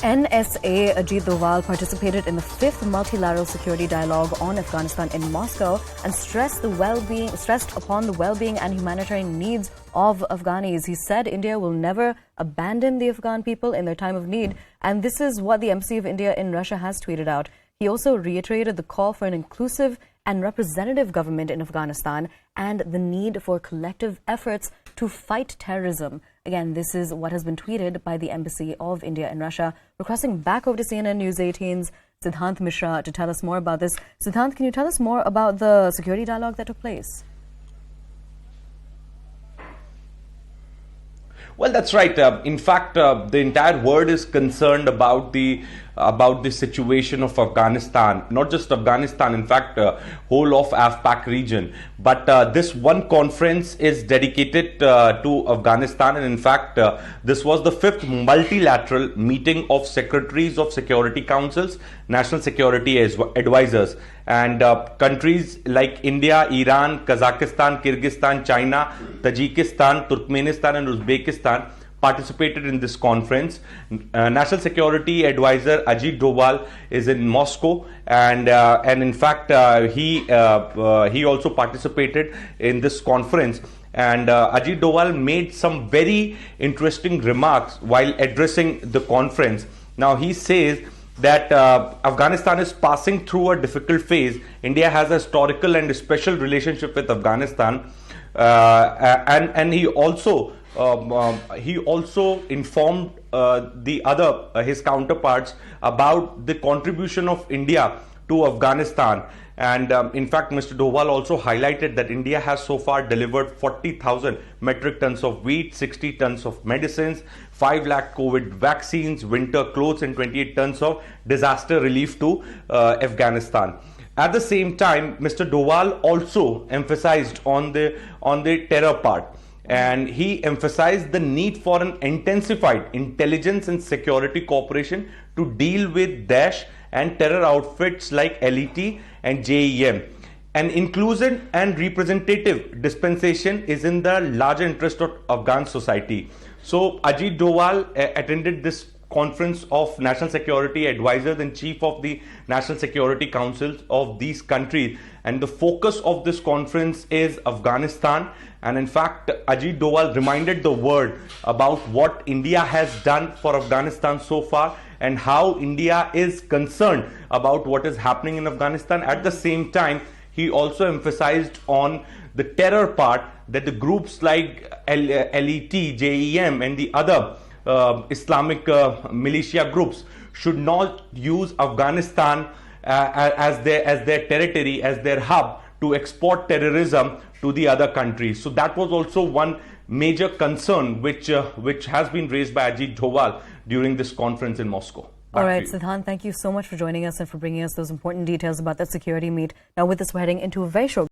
NSA Ajit Doval participated in the 5th Multilateral Security Dialogue on Afghanistan in Moscow and stressed upon the well-being and humanitarian needs of Afghanis. He said India will never abandon the Afghan people in their time of need, and this is what the Embassy of India in Russia has tweeted out. He also reiterated the call for an inclusive and representative government in Afghanistan and the need for collective efforts to fight terrorism. Again, this is what has been tweeted by the Embassy of India in Russia. We're crossing back over to CNN News 18's Siddhant Mishra to tell us more about this. Siddhant, can you tell us more about the security dialogue that took place? Well, that's right. In fact, the entire world is concerned about the situation of Afghanistan, not just Afghanistan, in fact, whole of AFPAC region. But this one conference is dedicated to Afghanistan, and in fact, this was the 5th multilateral meeting of secretaries of security councils, national security advisors, and countries like India, Iran, Kazakhstan, Kyrgyzstan, China, Tajikistan, Turkmenistan, and Uzbekistan participated in this conference. National Security Advisor Ajit Doval is in Moscow, and in fact he also participated in this conference. And Ajit Doval made some very interesting remarks while addressing the conference. Now he says that Afghanistan is passing through a difficult phase. India has a historical and special relationship with Afghanistan, and he also informed his counterparts about the contribution of India to Afghanistan. And in fact, Mr. Doval also highlighted that India has so far delivered 40,000 metric tons of wheat, 60 tons of medicines, 5 lakh COVID vaccines, winter clothes, and 28 tons of disaster relief to Afghanistan. At the same time, Mr. Doval also emphasized on the terror part. And he emphasized the need for an intensified intelligence and security cooperation to deal with Daesh and terror outfits like LET and JEM. An inclusive and representative dispensation is in the larger interest of Afghan society. So Ajit Doval attended this conference of national security advisors and chief of the national security councils of these countries, and the focus of this conference is Afghanistan. And in fact, Ajit Doval reminded the world about what India has done for Afghanistan so far and how India is concerned about what is happening in Afghanistan. At the same time, he also emphasized on the terror part, that the groups like LET, JEM, and the other Islamic militia groups should not use Afghanistan as their territory, as their hub to export terrorism to the other countries. So that was also one major concern which has been raised by Ajit Doval during this conference in Moscow. All right, Siddhant, thank you so much for joining us and for bringing us those important details about that security meet. Now with this, we're heading into a very short